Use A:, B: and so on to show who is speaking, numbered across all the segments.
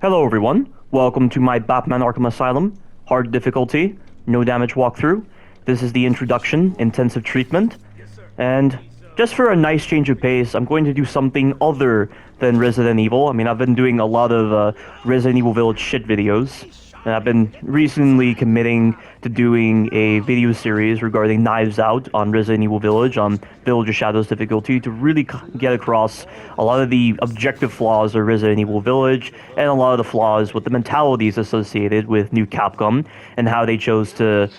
A: Hello everyone, welcome to my Batman Arkham Asylum, hard difficulty, no damage walkthrough. This is the introduction, intensive treatment, and just for a nice change of pace, I'm going to do something other than Resident Evil. I mean, I've been doing a lot of Resident Evil Village shit videos, and I've been recently committing to doing a video series regarding Knives Out on Resident Evil Village on Village of Shadows difficulty to really get across a lot of the objective flaws of Resident Evil Village and a lot of the flaws with the mentalities associated with New Capcom and how they chose to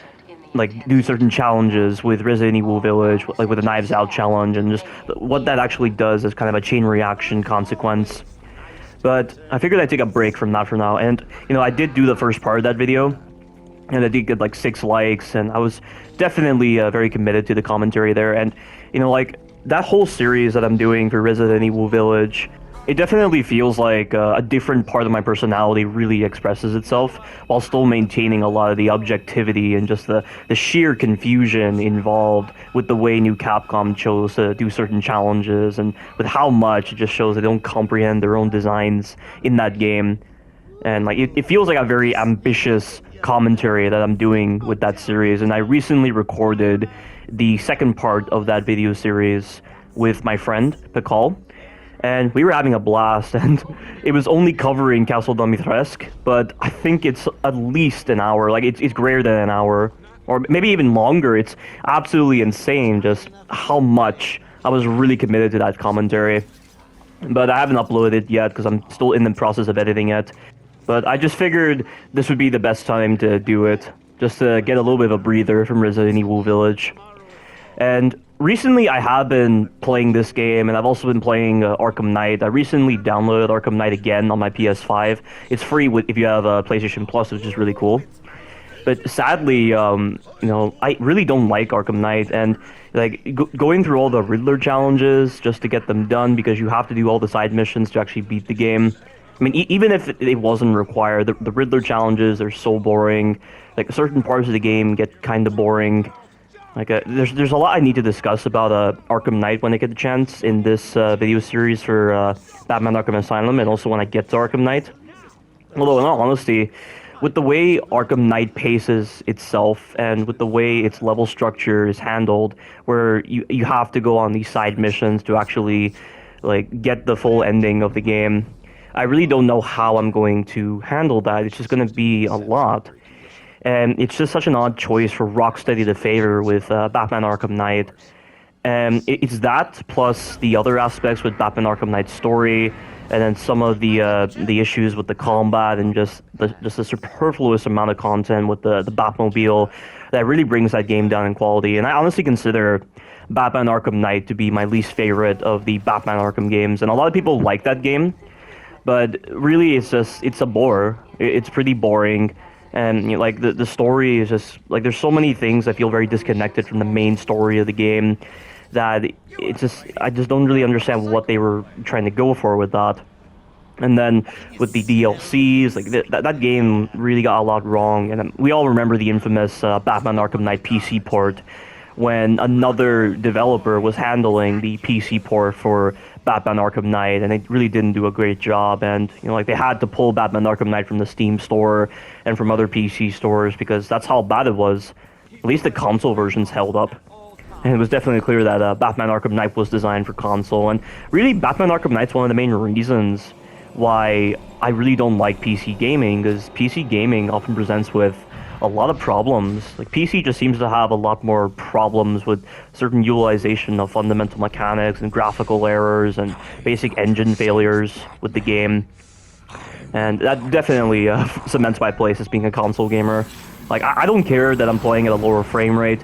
A: do certain challenges with Resident Evil Village, like with the Knives Out challenge, and just what that actually does as kind of a chain reaction consequence. But I figured I'd take a break from that for now, and I did do the first part of that video, and I did get like 6 likes, and I was definitely very committed to the commentary there, and that whole series that I'm doing for Resident Evil Village, it definitely feels like a different part of my personality really expresses itself while still maintaining a lot of the objectivity and just the sheer confusion involved with the way New Capcom chose to do certain challenges, and with how much it just shows they don't comprehend their own designs in that game. And it feels like a very ambitious commentary that I'm doing with that series, and I recently recorded the second part of that video series with my friend Pikal. And we were having a blast, and it was only covering Castle Dimitrescu, but I think it's at least an hour. Like, it's greater than an hour, or maybe even longer. It's absolutely insane just how much I was really committed to that commentary. But I haven't uploaded it yet because I'm still in the process of editing it. But I just figured this would be the best time to do it, just to get a little bit of a breather from Resident Evil Village. And recently I have been playing this game, and I've also been playing Arkham Knight. I recently downloaded Arkham Knight again on my PS5. It's free if you have a PlayStation Plus, which is really cool. But sadly, I really don't like Arkham Knight, and going through all the Riddler challenges just to get them done, because you have to do all the side missions to actually beat the game. I mean, even if it wasn't required, the Riddler challenges are so boring. Like, certain parts of the game get kind of boring. There's a lot I need to discuss about Arkham Knight when I get the chance in this video series for Batman Arkham Asylum, and also when I get to Arkham Knight. Although, in all honesty, with the way Arkham Knight paces itself, and with the way its level structure is handled, where you have to go on these side missions to actually get the full ending of the game, I really don't know how I'm going to handle that. It's just going to be a lot. And it's just such an odd choice for Rocksteady to favor with Batman Arkham Knight. And it's that, plus the other aspects with Batman Arkham Knight's story, and then some of the issues with the combat, and just the superfluous amount of content with the Batmobile that really brings that game down in quality. And I honestly consider Batman Arkham Knight to be my least favorite of the Batman Arkham games. And a lot of people like that game, but really it's a bore. It's pretty boring. And the story is just there's so many things I feel very disconnected from the main story of the game that I just don't really understand what they were trying to go for with that. And then with the DLCs, that game really got a lot wrong. And we all remember the infamous Batman Arkham Knight PC port, when another developer was handling the PC port for Batman Arkham Knight, and they really didn't do a great job. And they had to pull Batman Arkham Knight from the Steam store and from other PC stores, because that's how bad it was. At least the console versions held up. And it was definitely clear that Batman Arkham Knight was designed for console. And really, Batman Arkham Knight's one of the main reasons why I really don't like PC gaming, because PC gaming often presents with a lot of problems. PC just seems to have a lot more problems with certain utilization of fundamental mechanics and graphical errors and basic engine failures with the game. And that definitely cements my place as being a console gamer. I don't care that I'm playing at a lower frame rate.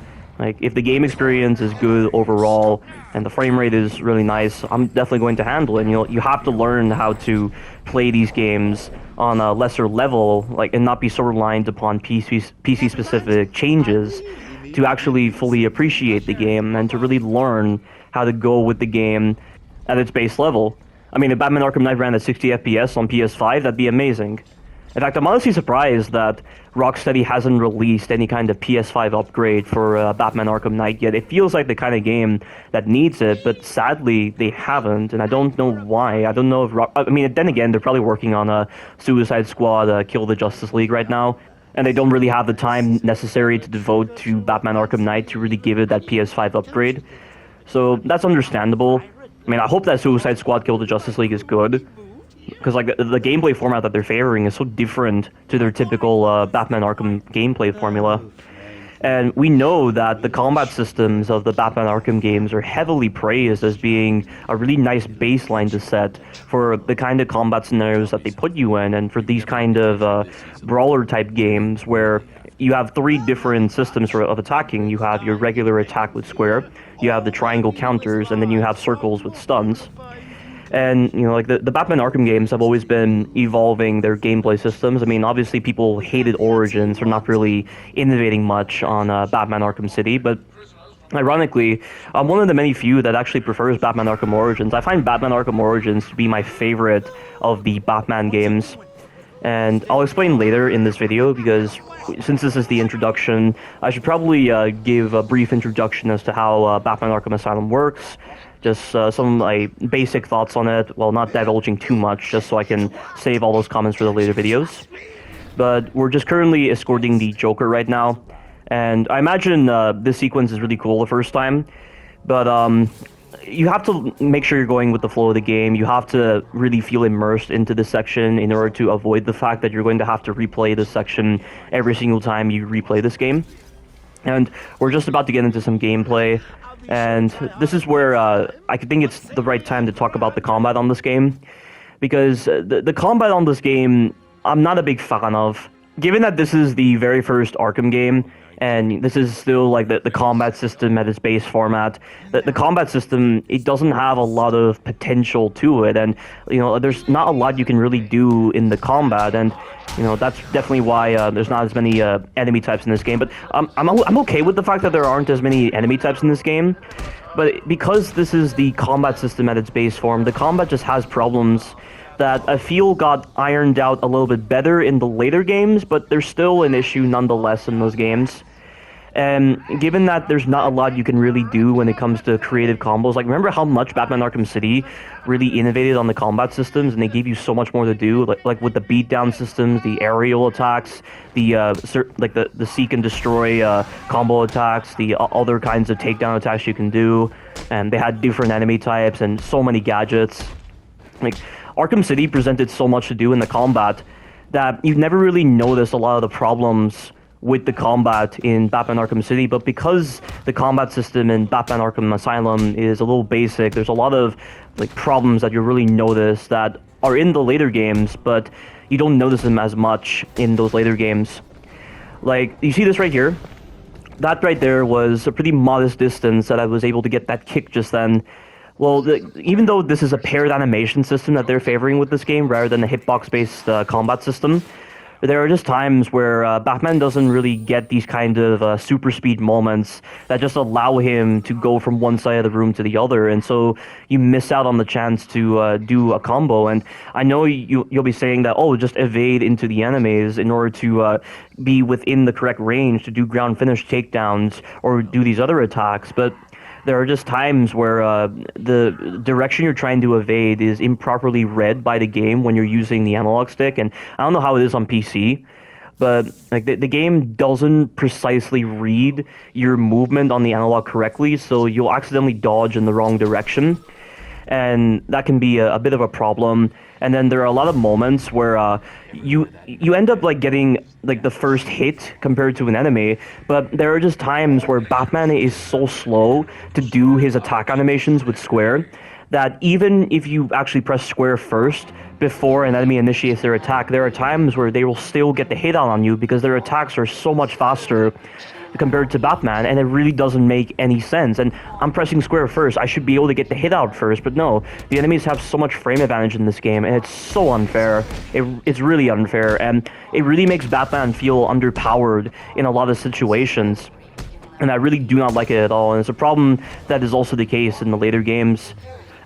A: If the game experience is good overall and the frame rate is really nice, I'm definitely going to handle it. And you have to learn how to play these games on a lesser level, and not be so reliant upon PC-specific changes to actually fully appreciate the game, and to really learn how to go with the game at its base level. I mean, if Batman Arkham Knight ran at 60 FPS on PS5, that'd be amazing. In fact, I'm honestly surprised that Rocksteady hasn't released any kind of PS5 upgrade for Batman Arkham Knight yet. It feels like the kind of game that needs it, but sadly they haven't, and I don't know why. I don't know if I mean, then again, they're probably working on a Suicide Squad, Kill the Justice League right now, and they don't really have the time necessary to devote to Batman Arkham Knight to really give it that PS5 upgrade. So that's understandable. I mean, I hope that Suicide Squad Kill the Justice League is good, because like the gameplay format that they're favoring is so different to their typical Batman Arkham gameplay formula. And we know that the combat systems of the Batman Arkham games are heavily praised as being a really nice baseline to set for the kind of combat scenarios that they put you in, and for these kind of brawler type games where you have three different systems of attacking. You have your regular attack with square, you have the triangle counters, and then you have circles with stuns. And, you know, like the Batman Arkham games have always been evolving their gameplay systems. I mean, obviously people hated Origins for not really innovating much on Batman Arkham City, but ironically, I'm one of the many few that actually prefers Batman Arkham Origins. I find Batman Arkham Origins to be my favorite of the Batman games. And I'll explain later in this video, because since this is the introduction, I should probably give a brief introduction as to how Batman Arkham Asylum works. Just some basic thoughts on it, while not divulging too much, just so I can save all those comments for the later videos. But we're just currently escorting the Joker right now, and I imagine this sequence is really cool the first time, but you have to make sure you're going with the flow of the game. You have to really feel immersed into this section in order to avoid the fact that you're going to have to replay this section every single time you replay this game. And we're just about to get into some gameplay, and this is where I think it's the right time to talk about the combat on this game, because the combat on this game I'm not a big fan of. Given that this is the very first Arkham game, and this is still like the combat system at its base format, the combat system, it doesn't have a lot of potential to it, and you know, there's not a lot you can really do in the combat, and you know, that's definitely why there's not as many enemy types in this game. But I'm okay with the fact that there aren't as many enemy types in this game, but because this is the combat system at its base form, the combat just has problems that I feel got ironed out a little bit better in the later games, but there's still an issue nonetheless in those games. And given that there's not a lot you can really do when it comes to creative combos, like remember how much Batman Arkham City really innovated on the combat systems, and they gave you so much more to do, like with the beatdown systems, the aerial attacks, the seek and destroy combo attacks, the other kinds of takedown attacks you can do, and they had different enemy types and so many gadgets. Like Arkham City presented so much to do in the combat that you'd never really noticed a lot of the problems with the combat in Batman Arkham City, but because the combat system in Batman Arkham Asylum is a little basic, there's a lot of like problems that you really notice that are in the later games, but you don't notice them as much in those later games. Like, you see this right here? That right there was a pretty modest distance that I was able to get that kick just then. Well, even though this is a paired animation system that they're favoring with this game rather than a hitbox-based combat system, there are just times where Batman doesn't really get these kind of super speed moments that just allow him to go from one side of the room to the other, and so you miss out on the chance to do a combo. And I know you'll be saying that, oh, just evade into the enemies in order to be within the correct range to do ground finish takedowns or do these other attacks, but there are just times where the direction you're trying to evade is improperly read by the game when you're using the analog stick. And I don't know how it is on PC, but like the game doesn't precisely read your movement on the analog correctly, so you'll accidentally dodge in the wrong direction, and that can be a bit of a problem. And then there are a lot of moments where you end up like getting like the first hit compared to an enemy, but there are just times where Batman is so slow to do his attack animations with square that even if you actually press square first before an enemy initiates their attack, there are times where they will still get the hit out on you because their attacks are so much faster compared to Batman, and it really doesn't make any sense. And I'm pressing square first, I should be able to get the hit out first, but no, the enemies have so much frame advantage in this game, and it's so unfair. It's really unfair, and it really makes Batman feel underpowered in a lot of situations, and I really do not like it at all. And it's a problem that is also the case in the later games.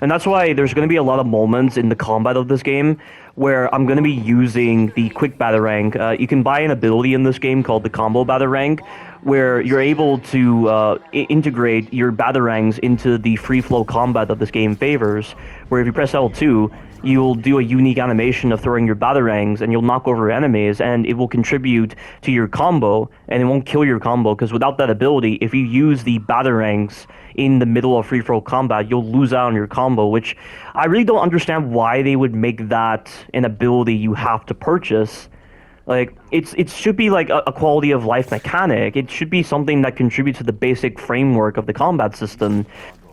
A: And that's why there's going to be a lot of moments in the combat of this game where I'm going to be using the quick batarang. You can buy an ability in this game called the combo batarang, where you're able to integrate your batarangs into the free flow combat that this game favors, where if you press L2, you'll do a unique animation of throwing your batarangs and you'll knock over enemies, and it will contribute to your combo, and it won't kill your combo, because without that ability, if you use the batarangs in the middle of free throw combat, you'll lose out on your combo, which I really don't understand why they would make that an ability you have to purchase. Like, it should be like a quality of life mechanic. It should be something that contributes to the basic framework of the combat system.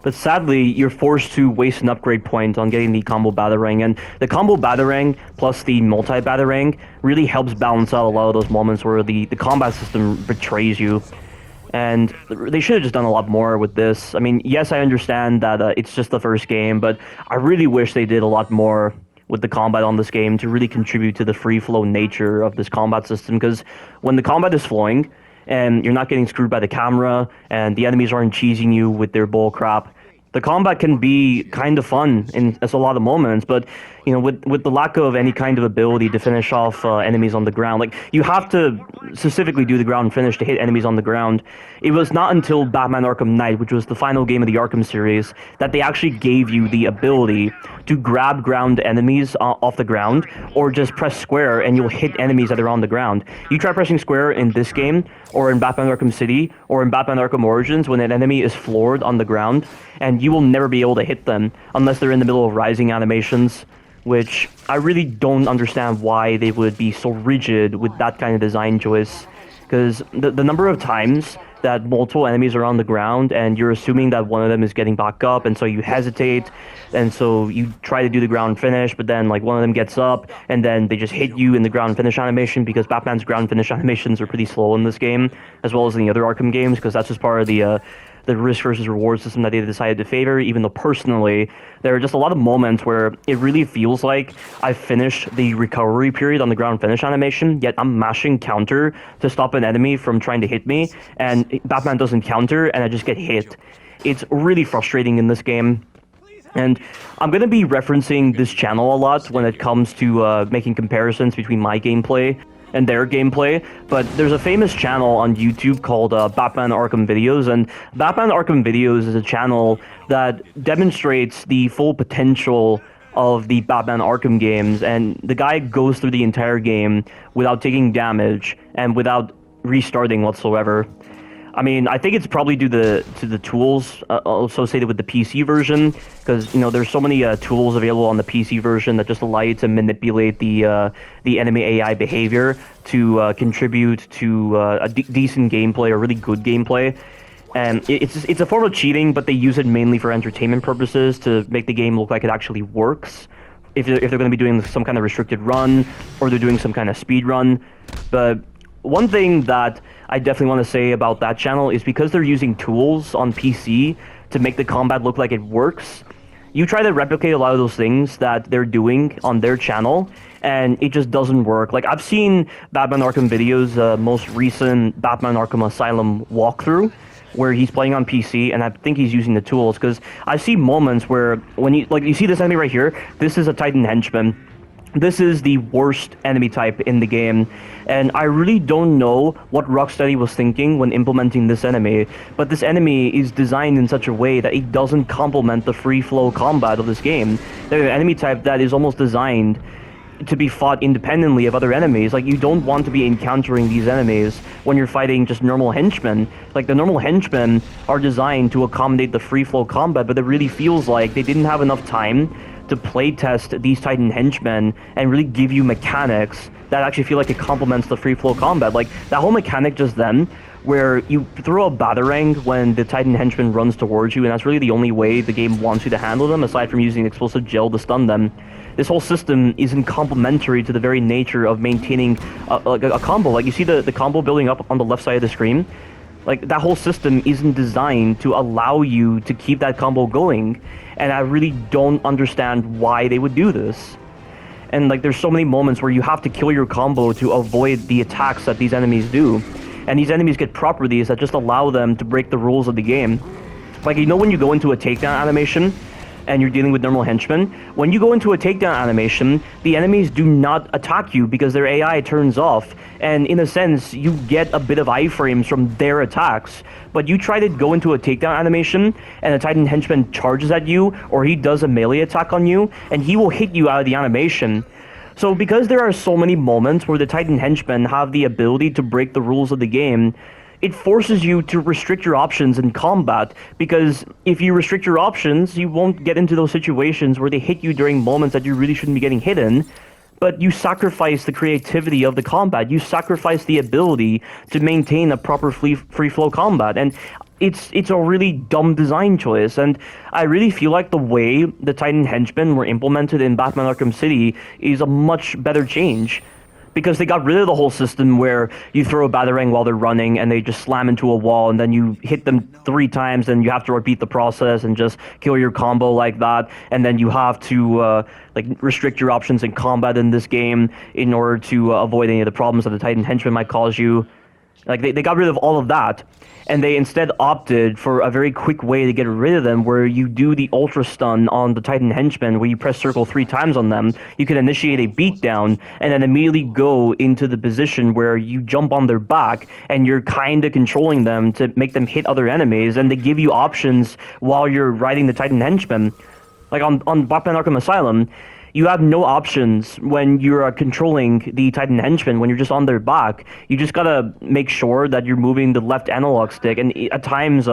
A: But sadly, you're forced to waste an upgrade point on getting the combo batarang, and the combo batarang plus the multi-batarang really helps balance out a lot of those moments where the combat system betrays you. And they should have just done a lot more with this. I mean, yes, I understand that it's just the first game, but I really wish they did a lot more with the combat on this game to really contribute to the free-flow nature of this combat system, because when the combat is flowing, and you're not getting screwed by the camera, and the enemies aren't cheesing you with their bull crap, the combat can be kind of fun in a lot of moments. But you know, with the lack of any kind of ability to finish off enemies on the ground, like, you have to specifically do the ground finish to hit enemies on the ground. It was not until Batman Arkham Knight, which was the final game of the Arkham series, that they actually gave you the ability to grab ground enemies off the ground, or just press square and you'll hit enemies that are on the ground. You try pressing square in this game, or in Batman Arkham City, or in Batman Arkham Origins, when an enemy is floored on the ground, and you will never be able to hit them unless they're in the middle of rising animations, which I really don't understand why they would be so rigid with that kind of design choice. Because the number of times that multiple enemies are on the ground and you're assuming that one of them is getting back up, and so you hesitate, and so you try to do the ground finish, but then like one of them gets up and then they just hit you in the ground finish animation, because Batman's ground finish animations are pretty slow in this game, as well as in the other Arkham games, because that's just part of the risk versus reward system that they decided to favor. Even though personally, there are just a lot of moments where it really feels like I finished the recovery period on the ground finish animation, yet I'm mashing counter to stop an enemy from trying to hit me, and Batman doesn't counter, and I just get hit. It's really frustrating in this game. And I'm going to be referencing this channel a lot when it comes to making comparisons between my gameplay and their gameplay, but there's a famous channel on YouTube called Batman Arkham Videos, and Batman Arkham Videos is a channel that demonstrates the full potential of the Batman Arkham games, and the guy goes through the entire game without taking damage and without restarting whatsoever. I mean, I think it's probably due to the tools associated with the PC version, because, you know, there's so many tools available on the PC version that just allow you to manipulate the enemy AI behavior to contribute to a decent gameplay or really good gameplay. And it's a form of cheating, but they use it mainly for entertainment purposes to make the game look like it actually works. If they're going to be doing some kind of restricted run, or they're doing some kind of speed run. But one thing that I definitely want to say about that channel is, because they're using tools on PC to make the combat look like it works, you try to replicate a lot of those things that they're doing on their channel, and it just doesn't work. Like, I've seen Batman Arkham Videos' most recent Batman Arkham Asylum walkthrough, where he's playing on PC, and I think he's using the tools, because I see moments where, when you see this enemy right here, this is a Titan henchman. This is the worst enemy type in the game, and I really don't know what Rocksteady was thinking when implementing this enemy, but this enemy is designed in such a way that it doesn't complement the free-flow combat of this game. They're an enemy type that is almost designed to be fought independently of other enemies. Like, you don't want to be encountering these enemies when you're fighting just normal henchmen. Like, the normal henchmen are designed to accommodate the free-flow combat, but it really feels like they didn't have enough time to playtest these Titan henchmen and really give you mechanics that actually feel like it complements the free flow combat. Like, that whole mechanic just then, where you throw a batarang when the Titan henchman runs towards you, and that's really the only way the game wants you to handle them, aside from using explosive gel to stun them. This whole system isn't complementary to the very nature of maintaining a combo. Like, you see the combo building up on the left side of the screen? Like, that whole system isn't designed to allow you to keep that combo going, and I really don't understand why they would do this. And, like, there's so many moments where you have to kill your combo to avoid the attacks that these enemies do, and these enemies get properties that just allow them to break the rules of the game. Like, you know, when you go into a takedown animation, and you're dealing with normal henchmen, when you go into a takedown animation, the enemies do not attack you because their AI turns off, and in a sense, you get a bit of iframes from their attacks. But you try to go into a takedown animation, and a Titan henchman charges at you, or he does a melee attack on you, and he will hit you out of the animation. So because there are so many moments where the Titan henchmen have the ability to break the rules of the game, it forces you to restrict your options in combat, because if you restrict your options, you won't get into those situations where they hit you during moments that you really shouldn't be getting hit in, but you sacrifice the creativity of the combat. You sacrifice the ability to maintain a proper free-flow combat, and it's a really dumb design choice, and I really feel like the way the Titan henchmen were implemented in Batman Arkham City is a much better change. Because they got rid of the whole system where you throw a batarang while they're running and they just slam into a wall, and then you hit them 3 times and you have to repeat the process and just kill your combo like that, and then you have to restrict your options in combat in this game in order to avoid any of the problems that the Titan henchman might cause you. Like, they got rid of all of that, and they instead opted for a very quick way to get rid of them, where you do the ultra stun on the Titan henchman, where you press circle 3 times on them. You can initiate a beatdown, and then immediately go into the position where you jump on their back, and you're kind of controlling them to make them hit other enemies, and they give you options while you're riding the Titan henchman. Like on Batman Arkham Asylum, you have no options when you're controlling the Titan henchman, when you're just on their back. You just gotta make sure that you're moving the left analog stick, and at times,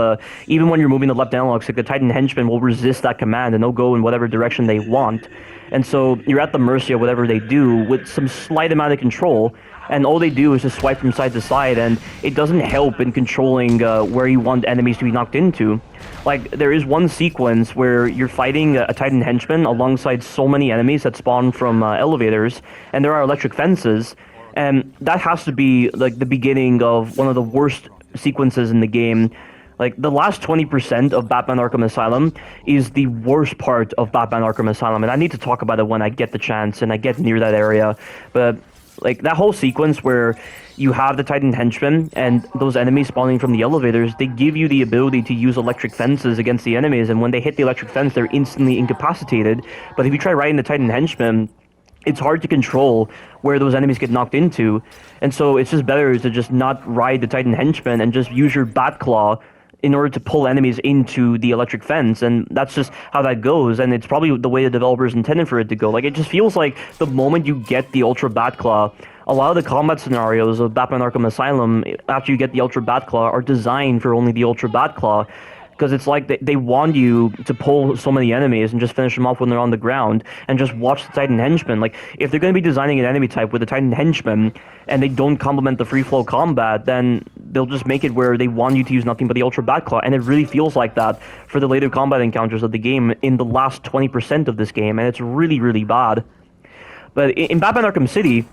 A: even when you're moving the left analog stick, the Titan henchman will resist that command, and they'll go in whatever direction they want. And so you're at the mercy of whatever they do with some slight amount of control, and all they do is just swipe from side to side, and it doesn't help in controlling where you want enemies to be knocked into. Like, there is one sequence where you're fighting a Titan henchman alongside so many enemies that spawn from elevators, and there are electric fences, and that has to be, like, the beginning of one of the worst sequences in the game. Like, the last 20% of Batman Arkham Asylum is the worst part of Batman Arkham Asylum, and I need to talk about it when I get the chance and I get near that area, but like, that whole sequence where you have the Titan henchmen and those enemies spawning from the elevators, they give you the ability to use electric fences against the enemies, and when they hit the electric fence, they're instantly incapacitated. But if you try riding the Titan henchmen, it's hard to control where those enemies get knocked into, and so it's just better to just not ride the Titan henchmen and just use your Batclaw in order to pull enemies into the electric fence, and that's just how that goes, and it's probably the way the developers intended for it to go. Like, it just feels like the moment you get the Ultra Batclaw, a lot of the combat scenarios of Batman Arkham Asylum, after you get the Ultra Batclaw, are designed for only the Ultra Batclaw, because it's like they want you to pull so many enemies and just finish them off when they're on the ground, and just watch the Titan henchman. Like, if they're going to be designing an enemy type with a Titan henchman, and they don't complement the free-flow combat, then they'll just make it where they want you to use nothing but the Ultra Batclaw, and it really feels like that for the later combat encounters of the game in the last 20% of this game, and it's really, really bad. But in Batman Arkham City,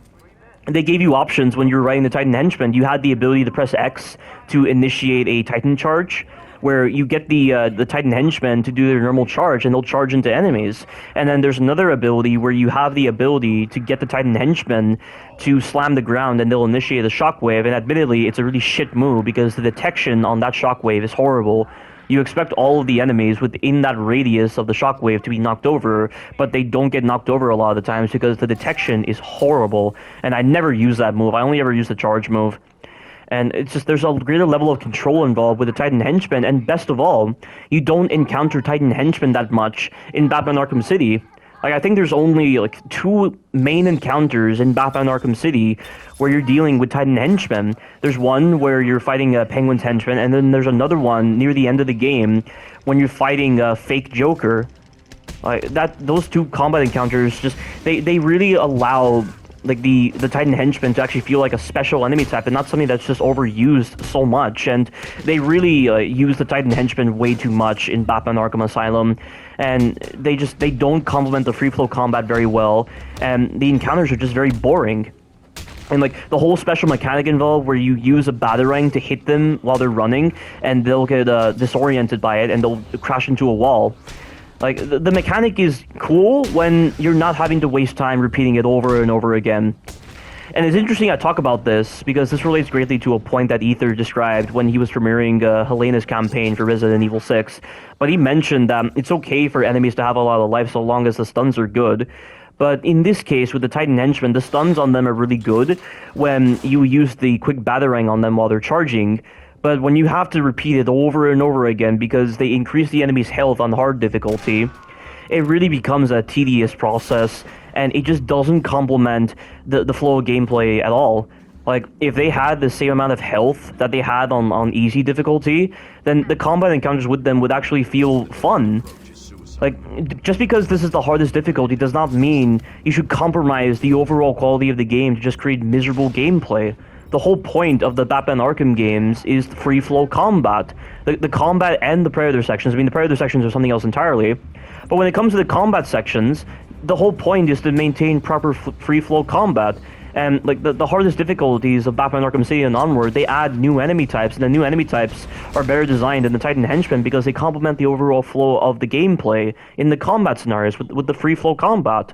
A: they gave you options when you were riding the Titan henchman. You had the ability to press X to initiate a Titan charge, where you get the Titan henchmen to do their normal charge, and they'll charge into enemies. And then there's another ability where you have the ability to get the Titan henchmen to slam the ground, and they'll initiate a shockwave. And admittedly, it's a really shit move, because the detection on that shockwave is horrible. You expect all of the enemies within that radius of the shockwave to be knocked over, but they don't get knocked over a lot of the times because the detection is horrible. And I never use that move. I only ever use the charge move. And it's just, there's a greater level of control involved with the Titan henchmen, and best of all, you don't encounter Titan henchmen that much in Batman Arkham City. Like, I think there's only, like, 2 main encounters in Batman Arkham City where you're dealing with Titan henchmen. There's one where you're fighting a Penguin's henchman, and then there's another one near the end of the game when you're fighting a fake Joker. Like, those 2 combat encounters, just, they really allow, like, the Titan henchman to actually feel like a special enemy type, and not something that's just overused so much. And they really use the Titan henchman way too much in Batman Arkham Asylum, and they don't complement the free flow combat very well, and the encounters are just very boring. And, like, the whole special mechanic involved where you use a batarang to hit them while they're running, and they'll get disoriented by it, and they'll crash into a wall. Like, the mechanic is cool when you're not having to waste time repeating it over and over again. And it's interesting I talk about this because this relates greatly to a point that Ether described when he was premiering Helena's campaign for Resident Evil 6. But he mentioned that it's okay for enemies to have a lot of life so long as the stuns are good. But in this case, with the Titan Henchmen, the stuns on them are really good when you use the quick batarang on them while they're charging. But when you have to repeat it over and over again because they increase the enemy's health on hard difficulty, it really becomes a tedious process, and it just doesn't complement the flow of gameplay at all. Like, if they had the same amount of health that they had on easy difficulty, then the combat encounters with them would actually feel fun. Like, just because this is the hardest difficulty does not mean you should compromise the overall quality of the game to just create miserable gameplay. The whole point of the Batman Arkham games is free-flow combat. The combat and the Predator sections, I mean, the Predator sections are something else entirely, but when it comes to the combat sections, the whole point is to maintain proper free-flow combat. And like the hardest difficulties of Batman Arkham City and onward, they add new enemy types, and the new enemy types are better designed than the Titan Henchmen because they complement the overall flow of the gameplay in the combat scenarios with the free-flow combat.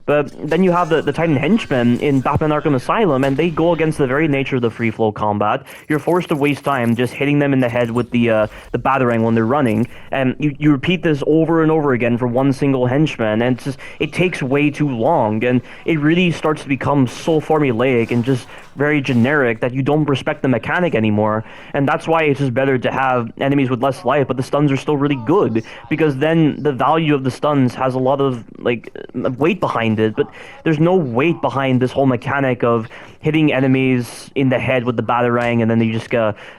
A: But then you have the Titan Henchmen in Batman Arkham Asylum, and they go against the very nature of the free-flow combat. You're forced to waste time just hitting them in the head with the batarang when they're running, and you repeat this over and over again for one single henchman, and it takes way too long, and it really starts to become so formulaic and just very generic that you don't respect the mechanic anymore. And that's why it's just better to have enemies with less life, but the stuns are still really good, because then the value of the stuns has a lot of like weight behind it. But there's no weight behind this whole mechanic of hitting enemies in the head with the batarang, and then they just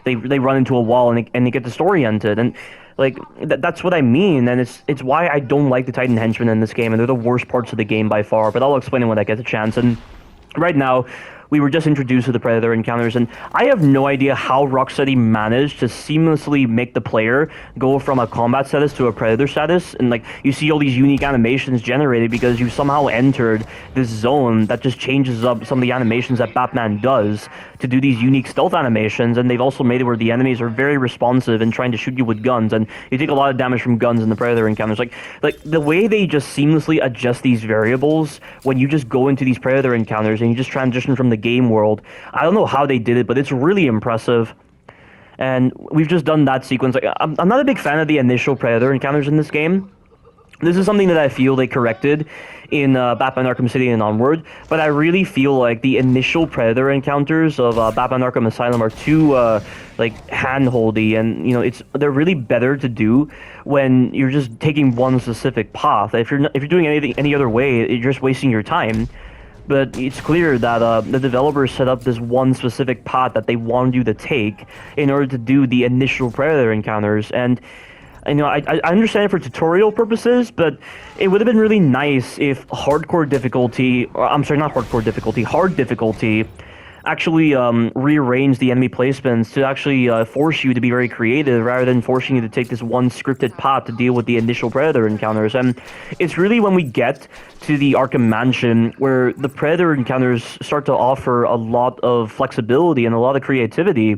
A: they run into a wall and they get disoriented. And like that's what I mean, and it's why I don't like the Titan Henchmen in this game, and they're the worst parts of the game by far. But I'll explain it when I get the chance. And right now, we were just introduced to the Predator encounters, and I have no idea how Rocksteady managed to seamlessly make the player go from a combat status to a Predator status, and like you see all these unique animations generated because you somehow entered this zone that just changes up some of the animations that Batman does to do these unique stealth animations. And they've also made it where the enemies are very responsive and trying to shoot you with guns, and you take a lot of damage from guns in the Predator encounters. Like the way they just seamlessly adjust these variables when you just go into these Predator encounters and you just transition from the game world, I don't know how they did it, but it's really impressive. And we've just done that sequence. Like, I'm not a big fan of the initial Predator encounters in this game. This is something that I feel they corrected in Batman Arkham City and onward, but I really feel like the initial Predator encounters of Batman Arkham Asylum are too like hand-holdy, and you know they're really better to do when you're just taking one specific path. If you're doing anything any other way, you're just wasting your time. But it's clear that the developers set up this one specific path that they wanted you to take in order to do the initial Predator encounters. And you know, I understand it for tutorial purposes, but it would have been really nice if hardcore difficulty, or I'm sorry, not hardcore difficulty, hard difficulty, actually rearrange the enemy placements to actually force you to be very creative rather than forcing you to take this one scripted path to deal with the initial Predator encounters. And it's really when we get to the Arkham Mansion where the Predator encounters start to offer a lot of flexibility and a lot of creativity.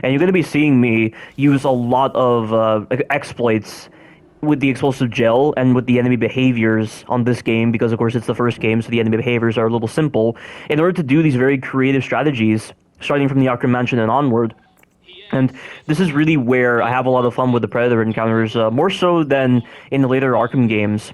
A: And you're going to be seeing me use a lot of exploits with the explosive gel and with the enemy behaviors on this game, because of course it's the first game, so the enemy behaviors are a little simple, in order to do these very creative strategies, starting from the Arkham Mansion and onward. And this is really where I have a lot of fun with the Predator encounters, more so than in the later Arkham games.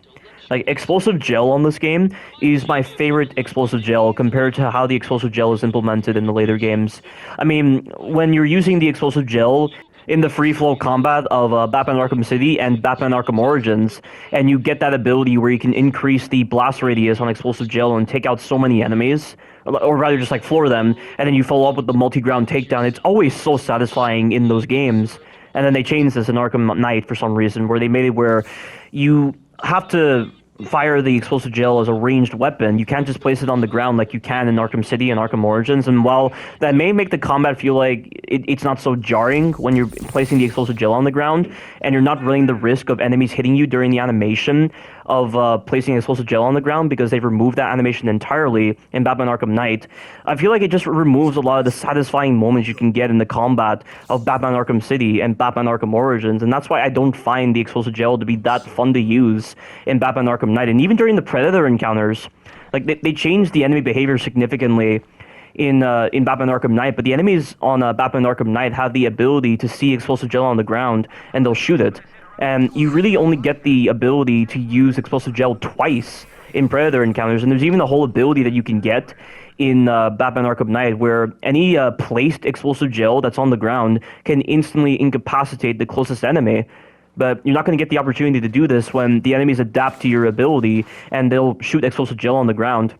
A: Like, explosive gel on this game is my favorite explosive gel compared to how the explosive gel is implemented in the later games. I mean, when you're using the explosive gel in the free-flow combat of Batman Arkham City and Batman Arkham Origins, and you get that ability where you can increase the blast radius on explosive gel and take out so many enemies, or rather just like floor them, and then you follow up with the multi-ground takedown. It's always so satisfying in those games. And then they changed this in Arkham Knight for some reason, where they made it where you have to fire the explosive gel as a ranged weapon. You can't just place it on the ground like you can in Arkham City and Arkham Origins. And while that may make the combat feel like it's not so jarring when you're placing the explosive gel on the ground, and you're not running the risk of enemies hitting you during the animation of placing explosive gel on the ground, because they've removed that animation entirely in Batman Arkham Knight, I feel like it just removes a lot of the satisfying moments you can get in the combat of Batman Arkham City and Batman Arkham Origins. And that's why I don't find the explosive gel to be that fun to use in Batman Arkham Knight. And even during the Predator encounters, like they changed the enemy behavior significantly in Batman Arkham Knight, but the enemies on Batman Arkham Knight have the ability to see explosive gel on the ground, and they'll shoot it. And you really only get the ability to use explosive gel twice in Predator encounters, and there's even a whole ability that you can get in Batman Arkham Knight where any placed explosive gel that's on the ground can instantly incapacitate the closest enemy. But you're not going to get the opportunity to do this when the enemies adapt to your ability and they'll shoot explosive gel on the ground.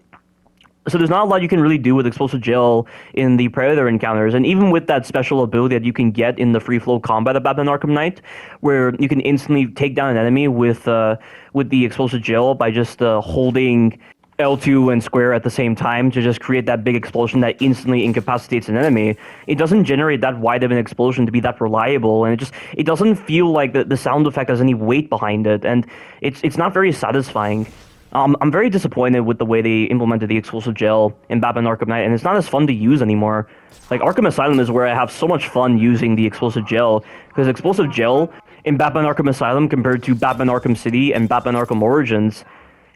A: So there's not a lot you can really do with explosive gel in the Predator encounters, and even with that special ability that you can get in the free flow combat of Batman Arkham Knight, where you can instantly take down an enemy with the explosive gel by just holding L2 and square at the same time to just create that big explosion that instantly incapacitates an enemy. It doesn't generate that wide of an explosion to be that reliable, and it doesn't feel like the sound effect has any weight behind it, and it's not very satisfying. I'm very disappointed with the way they implemented the explosive gel in Batman Arkham Knight, and it's not as fun to use anymore. Like, Arkham Asylum is where I have so much fun using the explosive gel, because explosive gel in Batman Arkham Asylum compared to Batman Arkham City and Batman Arkham Origins,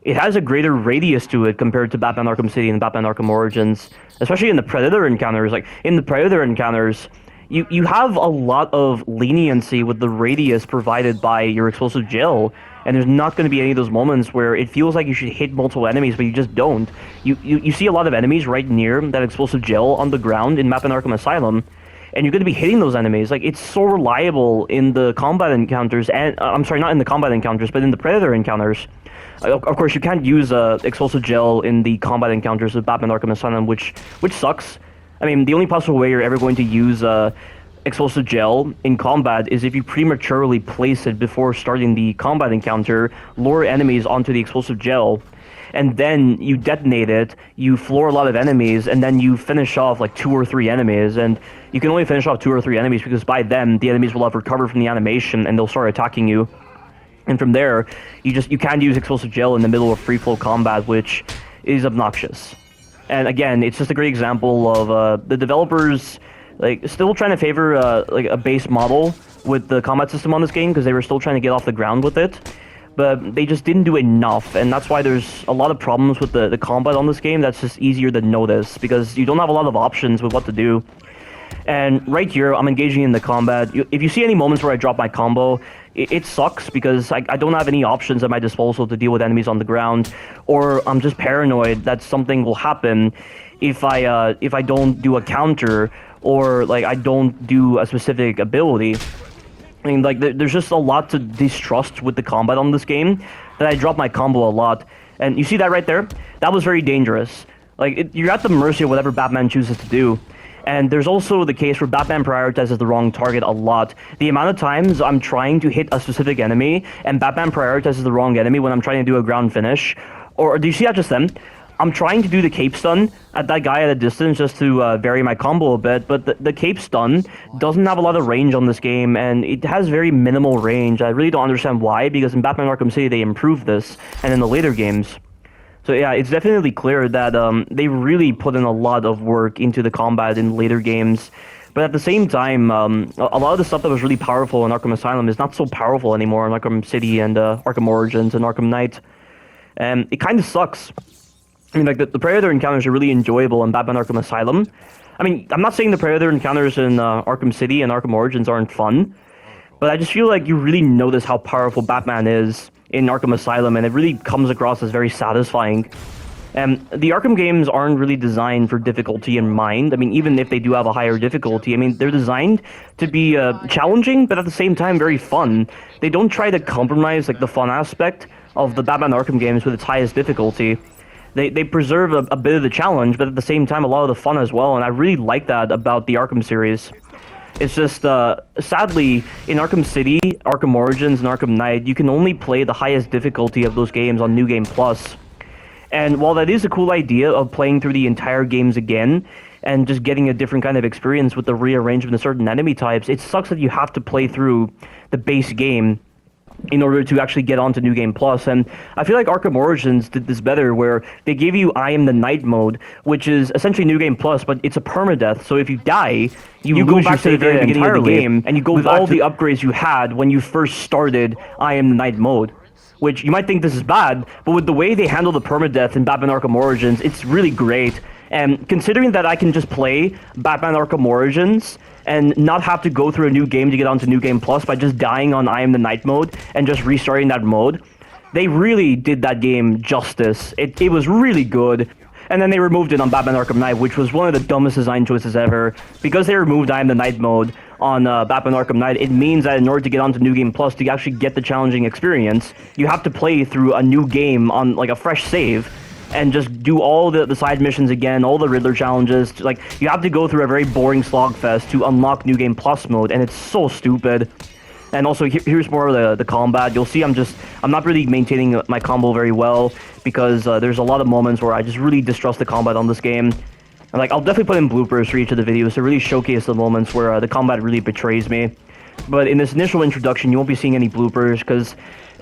A: it has a greater radius to it compared to Batman Arkham City and Batman Arkham Origins, especially in the Predator encounters. Like, in the Predator encounters, you have a lot of leniency with the radius provided by your explosive gel, and there's not going to be any of those moments where it feels like you should hit multiple enemies, but you just don't. You see a lot of enemies right near that explosive gel on the ground in Batman Arkham Asylum, and you're going to be hitting those enemies. Like, it's so reliable in the combat encounters, and I'm sorry, not in the combat encounters, but in the Predator encounters. Of course, you can't use explosive gel in the combat encounters of Batman Arkham Asylum, which sucks. I mean, the only possible way you're ever going to use explosive gel in combat is if you prematurely place it before starting the combat encounter, lure enemies onto the explosive gel, and then you detonate it, you floor a lot of enemies, and then you finish off like 2 or 3 enemies, and you can only finish off 2 or 3 enemies because by then the enemies will have recovered from the animation and they'll start attacking you. And from there, you can't use explosive gel in the middle of free flow combat, which is obnoxious. And again, it's just a great example of the developers like still trying to favor like a base model with the combat system on this game because they were still trying to get off the ground with it. But they just didn't do enough, and that's why there's a lot of problems with the combat on this game that's just easier to notice, because you don't have a lot of options with what to do. And right here, I'm engaging in the combat. If you see any moments where I drop my combo, it sucks because I don't have any options at my disposal to deal with enemies on the ground, or I'm just paranoid that something will happen if I don't do a counter, or like I don't do a specific ability. I mean, like, there's just a lot to distrust with the combat on this game that I drop my combo a lot. And you see that right there? That was very dangerous. Like, you're at the mercy of whatever Batman chooses to do. And there's also the case where Batman prioritizes the wrong target a lot. The amount of times I'm trying to hit a specific enemy, and Batman prioritizes the wrong enemy when I'm trying to do a ground finish. Or do you see that just then? I'm trying to do the cape stun at that guy at a distance just to vary my combo a bit, but the cape stun doesn't have a lot of range on this game, and it has very minimal range. I really don't understand why, because in Batman Arkham City they improved this, and in the later games. So yeah, it's definitely clear that they really put in a lot of work into the combat in later games. But at the same time, a lot of the stuff that was really powerful in Arkham Asylum is not so powerful anymore in Arkham City and Arkham Origins and Arkham Knight. And it kind of sucks. I mean, like, the Predator encounters are really enjoyable in Batman Arkham Asylum. I mean, I'm not saying the Predator encounters in Arkham City and Arkham Origins aren't fun, but I just feel like you really notice how powerful Batman is in Arkham Asylum, and it really comes across as very satisfying. And the Arkham games aren't really designed for difficulty in mind. I mean, even if they do have a higher difficulty, I mean, they're designed to be challenging, but at the same time very fun. They don't try to compromise like the fun aspect of the Batman Arkham games with its highest difficulty. They preserve a bit of the challenge, but at the same time a lot of the fun as well, and I really like that about the Arkham series. It's just, sadly, in Arkham City, Arkham Origins, and Arkham Knight, you can only play the highest difficulty of those games on New Game Plus. And while that is a cool idea of playing through the entire games again, and just getting a different kind of experience with the rearrangement of certain enemy types, it sucks that you have to play through the base game in order to actually get onto New Game Plus. And I feel like Arkham Origins did this better, where they gave you I Am the Night mode, which is essentially New Game Plus, but it's a permadeath. So if you die, you go back to the very beginning of the game, and you go with all the upgrades you had when you first started I Am the Night mode. Which, you might think this is bad, but with the way they handle the permadeath in Batman Arkham Origins, it's really great. And considering that I can just play Batman Arkham Origins and not have to go through a new game to get onto New Game Plus by just dying on I Am the Night mode and just restarting that mode, they really did that game justice. It was really good. And then they removed it on Batman Arkham Knight, which was one of the dumbest design choices ever. Because they removed I Am the Night mode on Batman Arkham Knight, it means that in order to get onto New Game Plus, to actually get the challenging experience, you have to play through a new game on like a fresh save, and just do all the side missions again, all the Riddler challenges. Like, you have to go through a very boring slogfest to unlock New Game Plus mode, and it's so stupid. And also, here's more of the combat. You'll see I'm not really maintaining my combo very well, because there's a lot of moments where I just really distrust the combat on this game. And like, I'll definitely put in bloopers for each of the videos to really showcase the moments where the combat really betrays me. But in this initial introduction, you won't be seeing any bloopers, because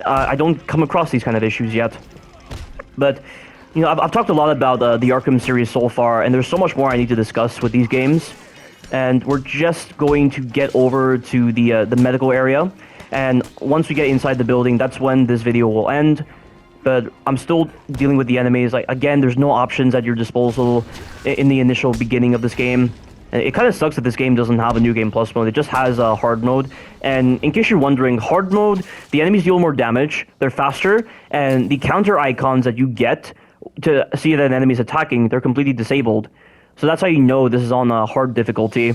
A: I don't come across these kind of issues yet. But, you know, I've talked a lot about the Arkham series so far, and there's so much more I need to discuss with these games. And we're just going to get over to the medical area, and once we get inside the building, that's when this video will end. But I'm still dealing with the enemies. Like, again, there's no options at your disposal in the initial beginning of this game. It kind of sucks that this game doesn't have a New Game Plus mode. It just has a hard mode. And in case you're wondering, hard mode, the enemies deal more damage, they're faster, and the counter icons that you get to see that an enemy is attacking, they're completely disabled. So that's how you know this is on a hard difficulty.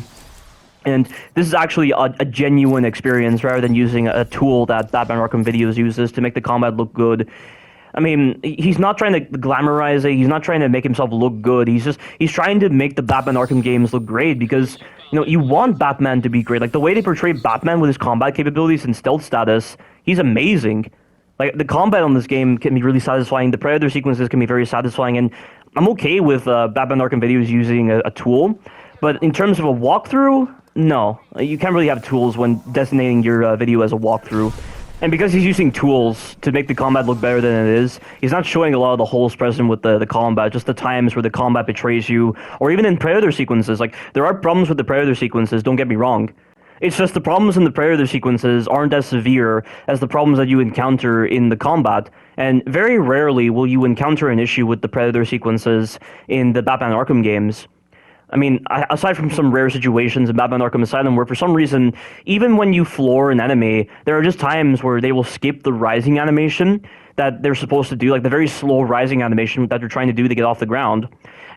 A: And this is actually a genuine experience rather than using a tool that Batman Arkham Videos uses to make the combat look good. I mean, he's not trying to glamorize it, he's not trying to make himself look good, he's trying to make the Batman Arkham games look great, because, you know, you want Batman to be great. Like, the way they portray Batman with his combat capabilities and stealth status, he's amazing. Like, the combat on this game can be really satisfying, the Predator sequences can be very satisfying, and I'm okay with Batman Arkham Videos using a tool, but in terms of a walkthrough, no. You can't really have tools when designating your video as a walkthrough. And because he's using tools to make the combat look better than it is, he's not showing a lot of the holes present with the combat, just the times where the combat betrays you, or even in Predator sequences. Like, there are problems with the Predator sequences, don't get me wrong. It's just the problems in the Predator sequences aren't as severe as the problems that you encounter in the combat, and very rarely will you encounter an issue with the Predator sequences in the Batman Arkham games. I mean, aside from some rare situations in Batman Arkham Asylum where for some reason, even when you floor an enemy, there are just times where they will skip the rising animation that they're supposed to do, like the very slow rising animation that they're trying to do to get off the ground.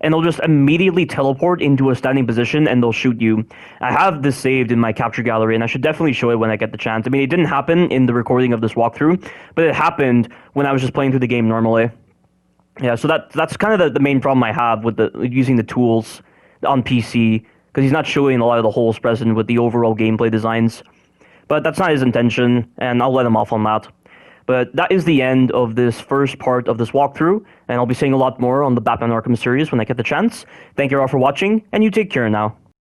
A: And they'll just immediately teleport into a standing position and they'll shoot you. I have this saved in my capture gallery, and I should definitely show it when I get the chance. I mean, it didn't happen in the recording of this walkthrough, but it happened when I was just playing through the game normally. Yeah, so that's kind of the main problem I have with using the tools on PC, because he's not showing a lot of the holes present with the overall gameplay designs. But that's not his intention, and I'll let him off on that. But that is the end of this first part of this walkthrough, and I'll be saying a lot more on the Batman Arkham series when I get the chance. Thank you all for watching, and you take care now.